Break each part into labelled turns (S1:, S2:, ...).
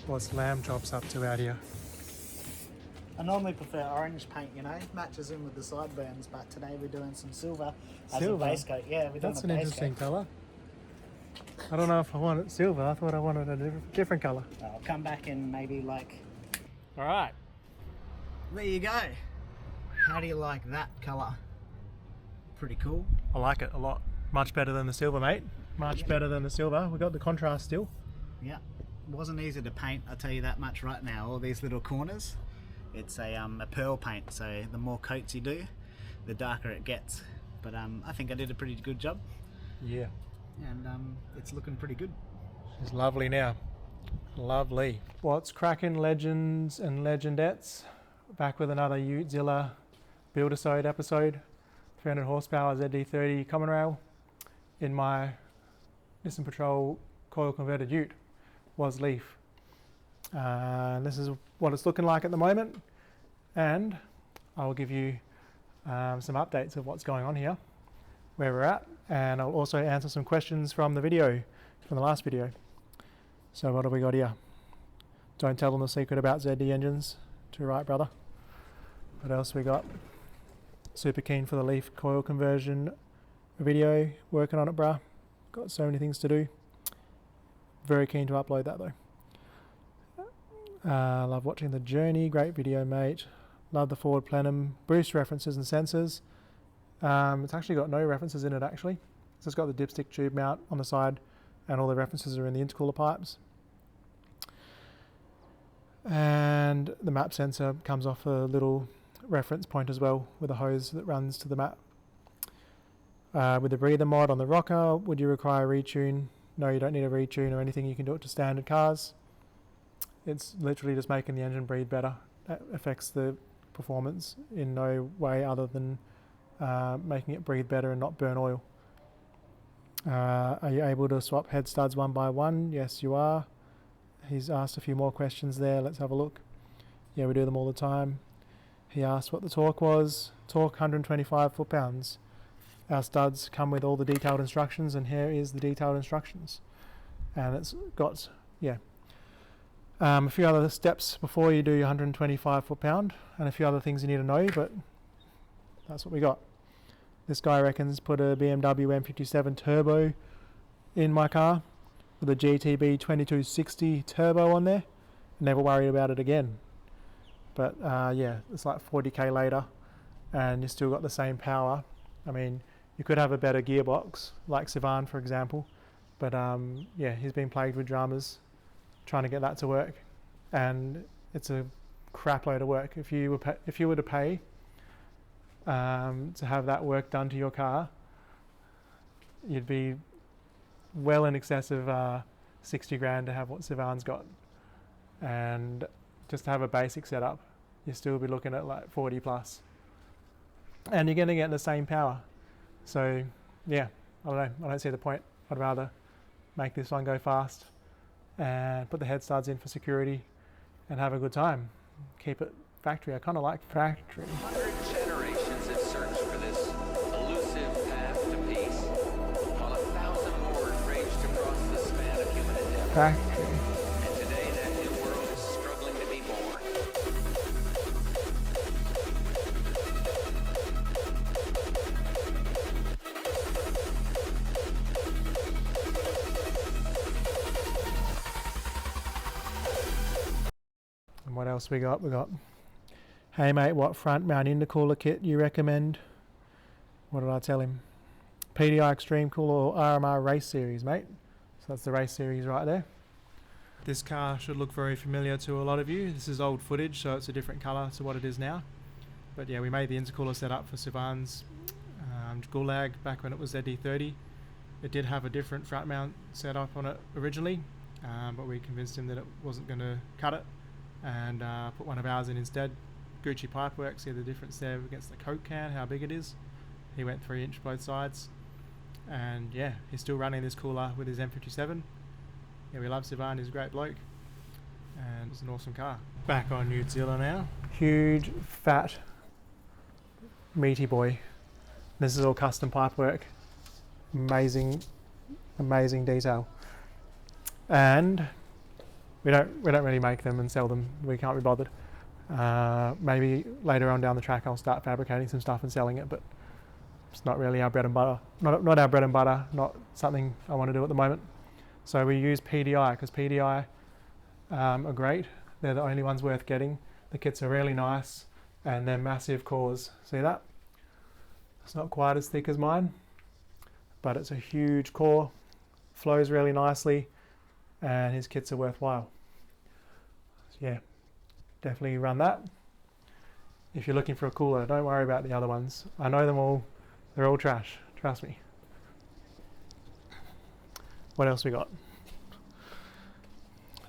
S1: What's lamb chops up to out here?
S2: I normally prefer orange paint, you know, matches in with the sideburns, but today we're doing some silver as a base coat. Yeah, we're doing
S1: That's
S2: a
S1: an
S2: base
S1: interesting
S2: coat.
S1: colour. I don't know if I want it silver. I thought I wanted a different colour.
S2: I'll come back in maybe like...
S1: Alright.
S2: There you go. How do you like that colour? Pretty cool.
S1: I like it a lot. Much better than the silver, mate. Much better than the silver. We got the contrast still.
S2: Yeah. Wasn't easy to paint, I'll tell you that much right now. All these little corners. It's a pearl paint, so the more coats you do, the darker it gets. But I think I did a pretty good job.
S1: Yeah.
S2: And it's looking pretty good.
S1: It's lovely now. Lovely. What's cracking, legends and legendettes? Back with another UT3ZILA Buildisode episode. 300 horsepower ZD30 common rail in my Nissan Patrol coil converted ute. Was Leaf. This is what it's looking like at the moment, and I'll give you some updates of what's going on here, where we're at, and I'll also answer some questions from the video, from the last video. So what have we got here? Don't tell them the secret about ZD engines. Too right, brother. What else we got? Super keen for the Leaf coil conversion video. Working on it, bruh. Got so many things to do. Very keen to upload that though. Love watching the journey. Great video, mate. Love the forward plenum. Boost references and sensors. It's actually got no references in it actually. So it's got the dipstick tube mount on the side, and all the references are in the intercooler pipes. And the map sensor comes off a little reference point as well, with a hose that runs to the map. With the breather mod on the rocker, would you require a retune? No, you don't need a retune or anything. You can do it to standard cars. It's literally just making the engine breathe better. That affects the performance in no way other than making it breathe better and not burn oil. Are you able to swap head studs one by one? Yes, you are. He's asked a few more questions there. Let's have a look. Yeah, we do them all the time. He asked what the torque was. Torque 125 foot-pounds. Our studs come with all the detailed instructions, and here is the detailed instructions. And it's got, a few other steps before you do your 125 foot-pound, and a few other things you need to know, but that's what we got. This guy reckons put a BMW M57 turbo in my car with a GTB 2260 turbo on there. Never worried about it again. But it's like 40k later, and you still got the same power. I mean, you could have a better gearbox, like Sivan for example, but he's been plagued with dramas trying to get that to work, and it's a crap load of work. If you were to pay to have that work done to your car, you'd be well in excess of 60 grand to have what Sivan's got, and just to have a basic setup, you'll still be looking at like 40 plus, and you're going to get the same power. So yeah, I don't know, I don't see the point. I'd rather make this one go fast and put the head studs in for security and have a good time. Keep it factory. I kind of like factory.
S3: 100 generations have searched for this elusive path to peace, while 1,000 more have raged across the span of human endeavor.
S1: Factory.
S3: And today that new world is struggling to be born.
S1: And what else we got? We got, hey mate, what front mount intercooler kit you recommend? What did I tell him? PDI Extreme Cooler or RMR Race Series, mate. So that's the Race Series right there. This car should look very familiar to a lot of you. This is old footage, so it's a different colour to what it is now. But yeah, we made the intercooler setup for Sivan's Gulag back when it was ZD30. It did have a different front mount setup on it originally, but we convinced him that it wasn't going to cut it, and put one of ours in instead. Gucci Pipework, see the difference there against the Coke can, how big it is. He went 3-inch both sides, and yeah, he's still running this cooler with his M57. Yeah, we love Sivan, he's a great bloke, and it's an awesome car. Back on UT3ZILA now. Huge, fat, meaty boy. This is all custom pipework. Amazing, amazing detail. And we don't really make them and sell them. We can't be bothered. Maybe later on down the track I'll start fabricating some stuff and selling it, but it's not really our bread and butter. Not our bread and butter, not something I want to do at the moment. So we use PDI because PDI are great. They're the only ones worth getting. The kits are really nice and they're massive cores. See that? It's not quite as thick as mine, but it's a huge core, flows really nicely, and his kits are worthwhile. So yeah, definitely run that. If you're looking for a cooler, don't worry about the other ones. I know them all, they're all trash, trust me. What else we got?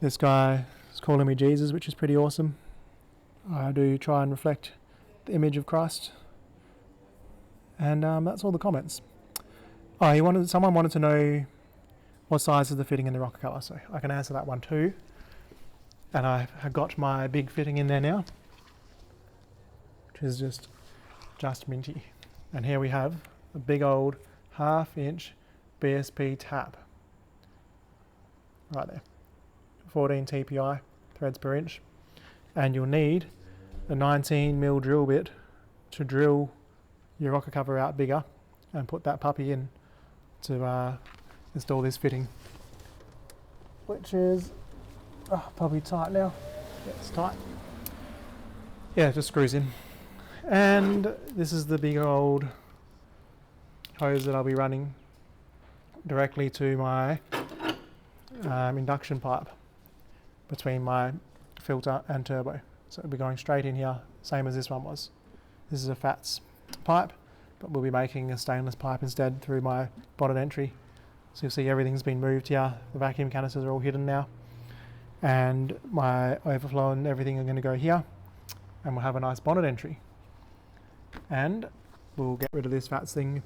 S1: This guy is calling me Jesus, which is pretty awesome. I do try and reflect the image of Christ. And that's all the comments. Oh, someone wanted to know what size is the fitting in the rocker cover, so I can answer that one too. And I have got my big fitting in there now, which is just minty. And here we have a big old 1/2 inch BSP tap. Right there. 14 TPI threads per inch. And you'll need a 19mm drill bit to drill your rocker cover out bigger and put that puppy in to install this fitting, which is probably tight now. Yeah, it's tight. Yeah, it just screws in. And this is the big old hose that I'll be running directly to my induction pipe between my filter and turbo. So it'll be going straight in here, same as this one was. This is a FATS pipe, but we'll be making a stainless pipe instead through my bonnet entry. So you'll see everything's been moved here. The vacuum canisters are all hidden now. And my overflow and everything are going to go here. And we'll have a nice bonnet entry. And we'll get rid of this FATS thing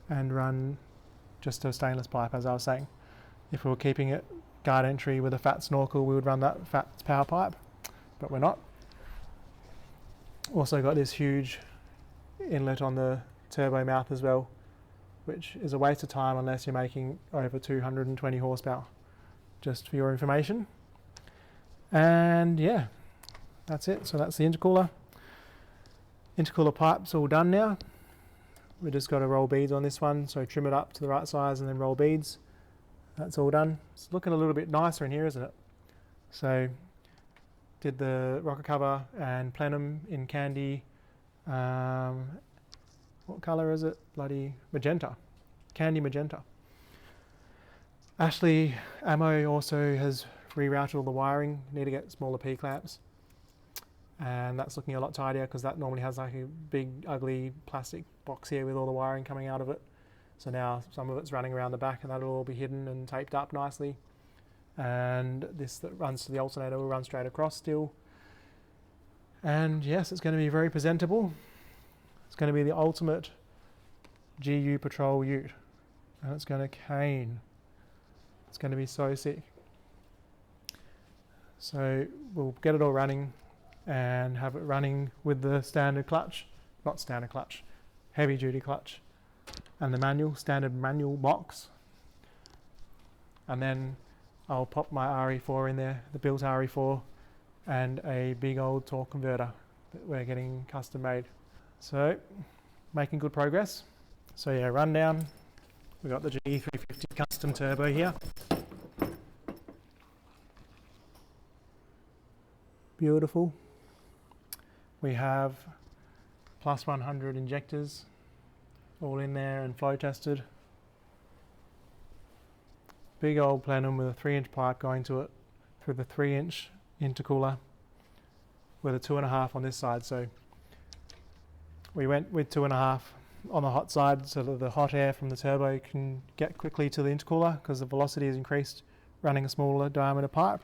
S1: and run just a stainless pipe, as I was saying. If we were keeping it guard entry with a FATS snorkel, we would run that FATS power pipe, but we're not. Also got this huge inlet on the turbo mouth as well, which is a waste of time unless you're making over 220 horsepower, just for your information. And yeah, that's it. So that's the intercooler. Intercooler pipe's all done now. We just got to roll beads on this one, so trim it up to the right size and then roll beads. That's all done. It's looking a little bit nicer in here, isn't it? So did the rocker cover and plenum in candy. What colour is it? Bloody magenta. Candy magenta. Ashley Ammo also has rerouted all the wiring. Need to get smaller P-clamps. And that's looking a lot tidier because that normally has like a big ugly plastic box here with all the wiring coming out of it. So now some of it's running around the back and that'll all be hidden and taped up nicely. And this that runs to the alternator will run straight across still. And yes, it's going to be very presentable. It's going to be the ultimate GU Patrol ute. And it's going to cane. It's going to be so sick. So we'll get it all running and have it running with the standard clutch. Not standard clutch, heavy duty clutch. And the manual, standard manual box. And then I'll pop my RE4 in there, the built RE4, and a big old torque converter that we're getting custom made. So, making good progress. So yeah, rundown. We've got the ZD30 custom turbo here. Beautiful. We have plus 100 injectors all in there and flow tested. Big old plenum with a 3-inch pipe going to it through the 3-inch intercooler with a 2.5 on this side. So we went with 2.5 on the hot side so that the hot air from the turbo can get quickly to the intercooler because the velocity is increased running a smaller diameter pipe.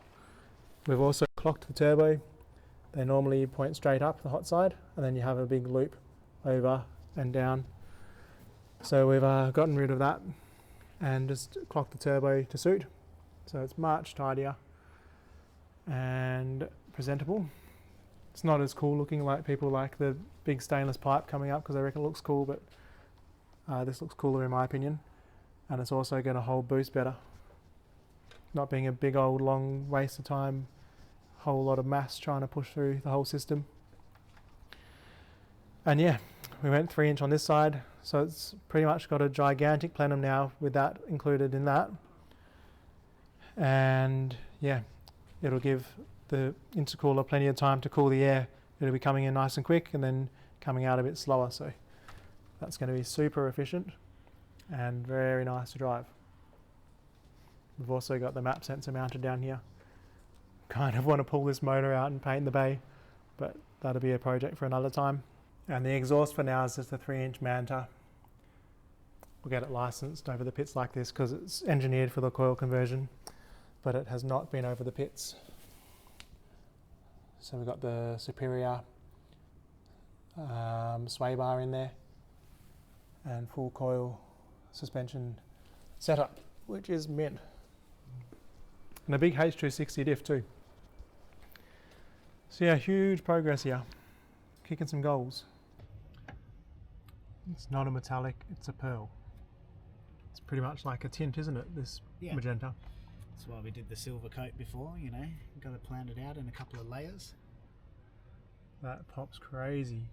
S1: We've also clocked the turbo. They normally point straight up the hot side and then you have a big loop over and down. So we've gotten rid of that and just clocked the turbo to suit. So it's much tidier and presentable. It's not as cool looking like people like the big stainless pipe coming up because I reckon it looks cool, but this looks cooler in my opinion. And it's also going to hold boost better. not being a big old long waste of time, whole lot of mass trying to push through the whole system. And yeah, we went 3-inch on this side, so it's pretty much got a gigantic plenum now with that included in that. And yeah, it'll give the intercooler plenty of time to cool the air. It'll be coming in nice and quick and then coming out a bit slower, so that's going to be super efficient and very nice to drive. We've also got the map sensor mounted down here. Kind of want to pull this motor out and paint the bay, but that'll be a project for another time. And the exhaust for now is just a 3-inch Manta. We'll get it licensed over the pits like this because it's engineered for the coil conversion, but it has not been over the pits. So we've got the Superior sway bar in there and full coil suspension setup, which is mint. And a big H260 diff too. So yeah, huge progress here. Kicking some goals. It's not a metallic, it's a pearl. It's pretty much like a tint, isn't it, this magenta?
S2: That's why we did the silver coat before, you know, got it planned out in a couple of layers.
S1: That pops crazy.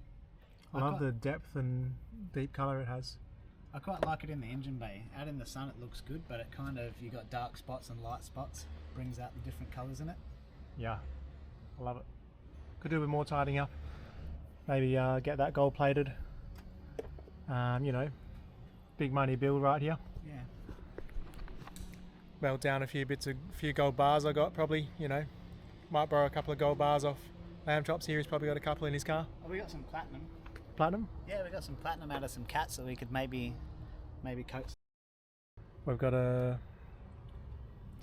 S1: I love the depth and deep colour it has.
S2: I quite like it in the engine bay. Out in the sun it looks good, but it kind of, you got dark spots and light spots, brings out the different colours in it.
S1: Yeah, I love it. Could do with more tidying up. Maybe get that gold plated. You know, big money build right here.
S2: Yeah.
S1: Melt down a few gold bars I got probably, you know. Might borrow a couple of gold bars off Lamb Chops here. He's probably got a couple in his car.
S2: Oh, we got some platinum.
S1: Platinum?
S2: Yeah, we got some platinum out of some cats that we could maybe coat.
S1: We've got to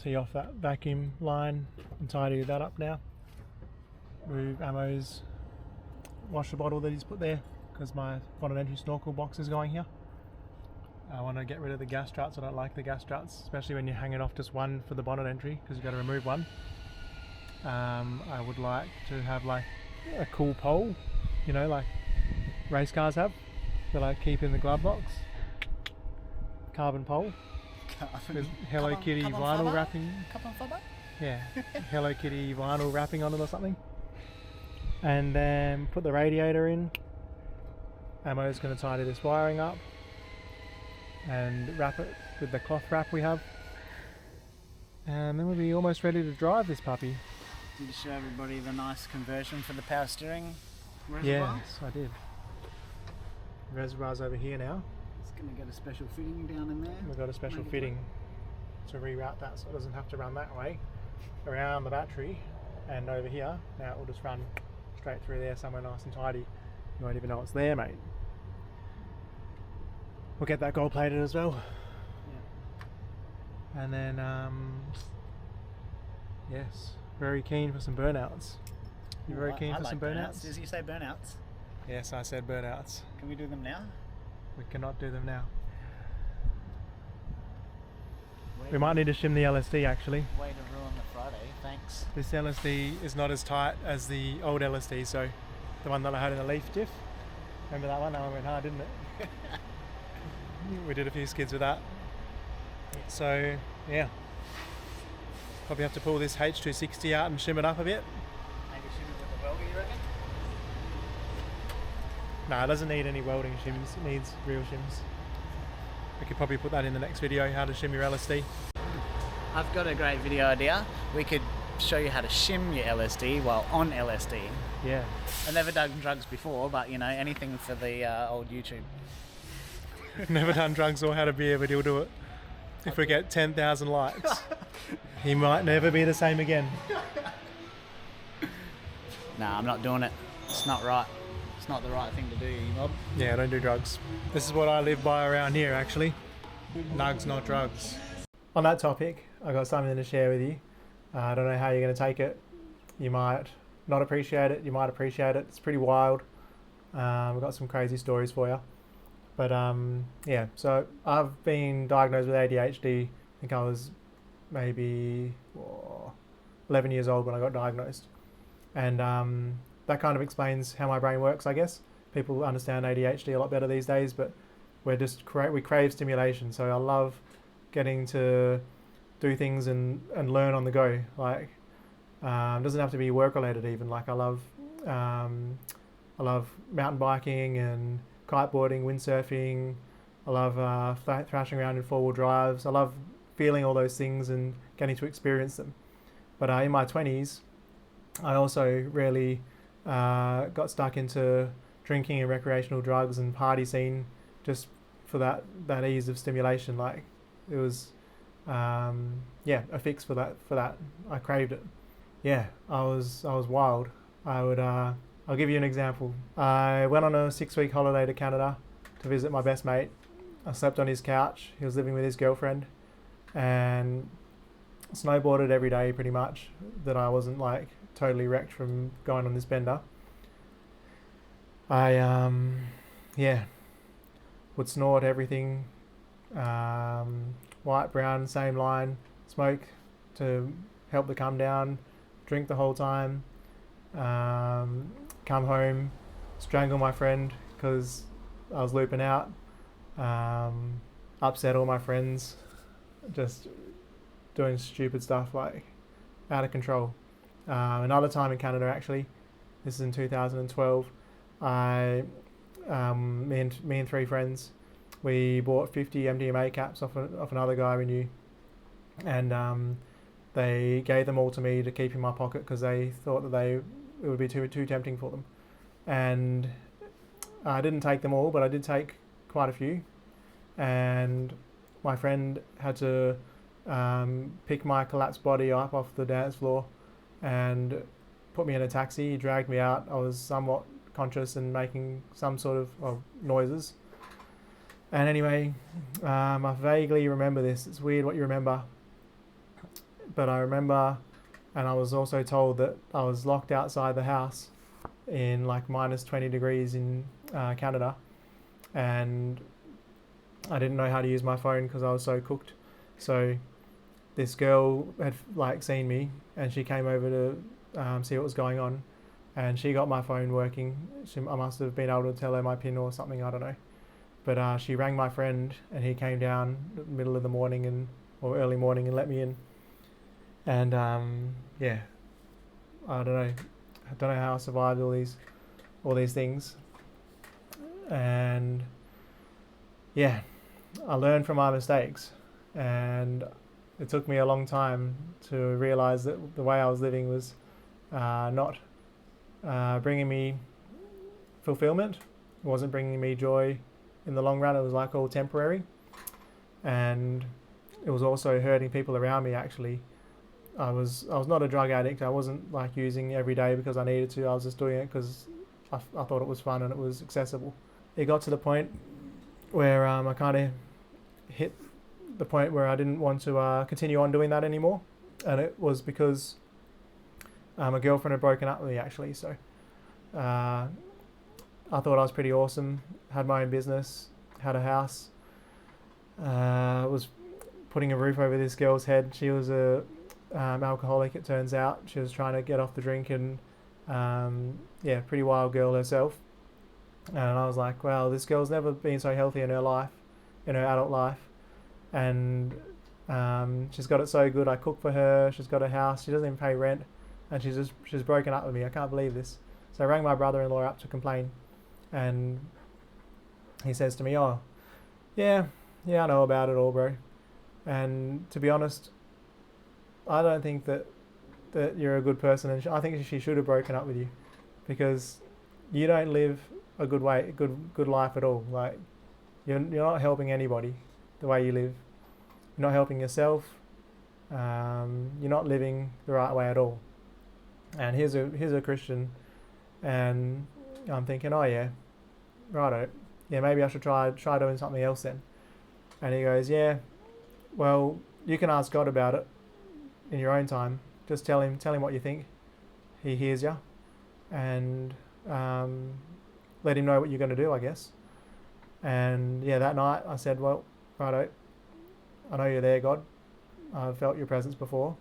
S1: tee off that vacuum line and tidy that up now. Move Ammo's washer bottle that he's put there because my bonnet entry snorkel box is going here. I want to get rid of the gas struts. I don't like the gas struts, especially when you're hanging off just one for the bonnet entry because you've got to remove one. I would like to have like a cool pole, you know, like race cars have, that I keep in the glove box. Carbon pole with Hello Kitty vinyl wrapping.
S2: Carbon fibre?
S1: Yeah, Hello Kitty vinyl wrapping on it or something. And then put the radiator in. Ammo's going to tidy this wiring up and wrap it with the cloth wrap we have. And then we'll be almost ready to drive this puppy.
S2: Did you show everybody the nice conversion for the power steering reservoir?
S1: Yes, I did. Reservoir's over here now.
S2: It's going to get a special fitting down in there.
S1: We've got a special fitting to reroute that so it doesn't have to run that way around the battery and over here. Now it will just run straight through there somewhere nice and tidy. You won't even know it's there, mate. We'll get that gold plated as well. Yeah. And then, yes, very keen for some burnouts. You're very keen for some burnouts?
S2: Did you say burnouts?
S1: Yes, I said burnouts.
S2: Can we do them now?
S1: We cannot do them now. We might need to shim the LSD actually.
S2: Way to ruin the Friday, thanks.
S1: This LSD is not as tight as the old LSD, so the one that I had in the Leaf diff. Remember that one? That one went hard, didn't it? We did a few skids with that. So, yeah. Probably have to pull this H260 out and shim it up a bit.
S2: Maybe shim it with a welder, you reckon?
S1: No, it doesn't need any welding shims, it needs real shims. We could probably put that in the next video, how to shim your LSD.
S2: I've got a great video idea. We could show you how to shim your LSD while on LSD.
S1: Yeah.
S2: I've never done drugs before, but you know, anything for the old YouTube.
S1: Never done drugs or had a beer, but he'll do it. If we get 10,000 likes, he might never be the same again.
S2: Nah, I'm not doing it. It's not right. It's not the right thing to do, you mob.
S1: Yeah, I don't do drugs. This is what I live by around here, actually. Nugs, not drugs. On that topic, I got something to share with you. I don't know how you're going to take it. You might not appreciate it. You might appreciate it. It's pretty wild. We've got some crazy stories for you. But yeah, so I've been diagnosed with ADHD. I think I was maybe 11 years old when I got diagnosed. And that kind of explains how my brain works, I guess. People understand ADHD a lot better these days, but we crave stimulation. So I love getting to do things and learn on the go. Like, doesn't have to be work related even. Like I love mountain biking and kiteboarding, windsurfing. I love thrashing around in four-wheel drives. I love feeling all those things and getting to experience them. But in my 20s, I also really got stuck into drinking and recreational drugs and party scene just for that ease of stimulation. Like, it was a fix for that. I craved it. Yeah, I was wild. I'll give you an example. I went on a 6-week holiday to Canada to visit my best mate. I slept on his couch. He was living with his girlfriend, and snowboarded every day pretty much, that I wasn't like totally wrecked from going on this bender. I would snort everything, white, brown, same line, smoke to help the come down, drink the whole time, come home, strangle my friend because I was looping out, upset all my friends, just doing stupid stuff, like out of control. Another time in Canada, actually, this is in 2012, me and 3 friends, we bought 50 MDMA caps off another guy we knew, and they gave them all to me to keep in my pocket because they thought that it would be too tempting for them. And I didn't take them all, but I did take quite a few. And my friend had to pick my collapsed body up off the dance floor and put me in a taxi. He dragged me out. I was somewhat conscious and making some sort of noises. And anyway, I vaguely remember this. It's weird what you remember. But I remember, and I was also told that I was locked outside the house in like minus 20 degrees in Canada. And I didn't know how to use my phone because I was so cooked. So this girl had like seen me, and she came over to see what was going on, and she got my phone working. I must have been able to tell her my PIN or something, I don't know. But she rang my friend, and he came down in the middle of the morning or early morning and let me in. And I don't know how I survived all these things. And yeah, I learned from my mistakes, and it took me a long time to realize that the way I was living was not bringing me fulfillment. It wasn't bringing me joy in the long run. It was like all temporary, and it was also hurting people around me. Actually, I was not a drug addict. I wasn't like using every day because I needed to. I was just doing it because I thought it was fun and it was accessible. It got to the point where I kind of hit the point where I didn't want to continue on doing that anymore, and it was because my girlfriend had broken up with me, actually. So I thought I was pretty awesome, had my own business, had a house, was putting a roof over this girl's head. She was a alcoholic, it turns out. She was trying to get off the drink, and pretty wild girl herself. And I was like, wow, this girl's never been so healthy in her life, in her adult life. And she's got it so good. I cook for her. She's got a house. She doesn't even pay rent, and she's broken up with me. I can't believe this. So I rang my brother-in-law up to complain, and he says to me, "Oh, yeah, I know about it all, bro. And to be honest, I don't think that you're a good person, and I think she should have broken up with you, because you don't live a good life at all. Like, you're not helping anybody the way you live. You're not helping yourself. You're not living the right way at all." And here's a Christian, and I'm thinking, oh yeah, righto, yeah, maybe I should try doing something else then. And he goes, yeah, well, you can ask God about it in your own time. Just tell him what you think. He hears you, and let him know what you're going to do, I guess. And yeah, that night I said, well, righto, I know you're there, God. I've felt your presence before,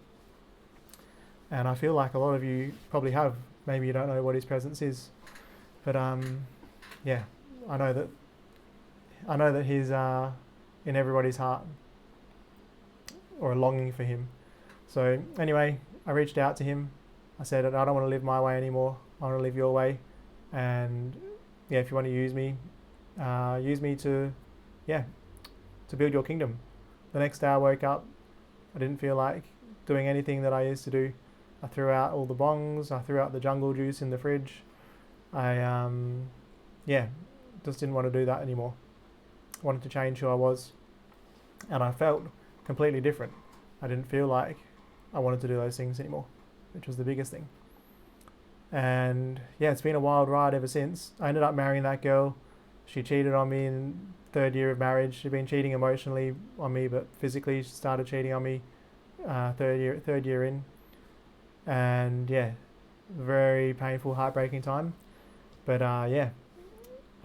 S1: and I feel like a lot of you probably have. Maybe you don't know what his presence is, but yeah, I know that he's in everybody's heart. or a longing for him. So anyway, I reached out to him. I said, I don't want to live my way anymore. I want to live your way. And yeah, if you want to use me to, yeah, to build your kingdom. The next day I woke up, I didn't feel like doing anything that I used to do. I threw out all the bongs, I threw out the jungle juice in the fridge. I, yeah, just didn't want to do that anymore. I wanted to change who I was, and I felt completely different. I didn't feel like I wanted to do those things anymore, which was the biggest thing. And yeah, it's been a wild ride ever since. I ended up marrying that girl. She cheated on me in 3rd year of marriage. She'd been cheating emotionally on me, but physically she started cheating on me third year in. And yeah, very painful, heartbreaking time. But yeah,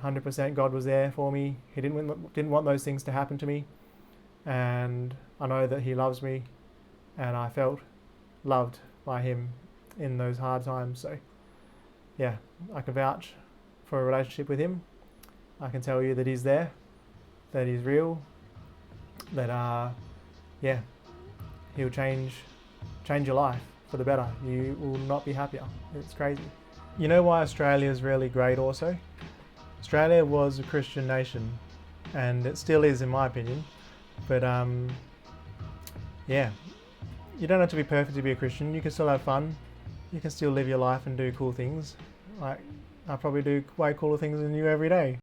S1: 100% God was there for me. He didn't want those things to happen to me, and I know that He loves me, and I felt loved by Him in those hard times. So yeah, I can vouch for a relationship with Him. I can tell you that He's there, that He's real, that yeah, He'll change your life for the better. You will not be happier. It's crazy. You know why Australia is really great also? Australia was a Christian nation, and it still is in my opinion. But yeah, you don't have to be perfect to be a Christian. You can still have fun. You can still live your life and do cool things. Like, I probably do way cooler things than you every day.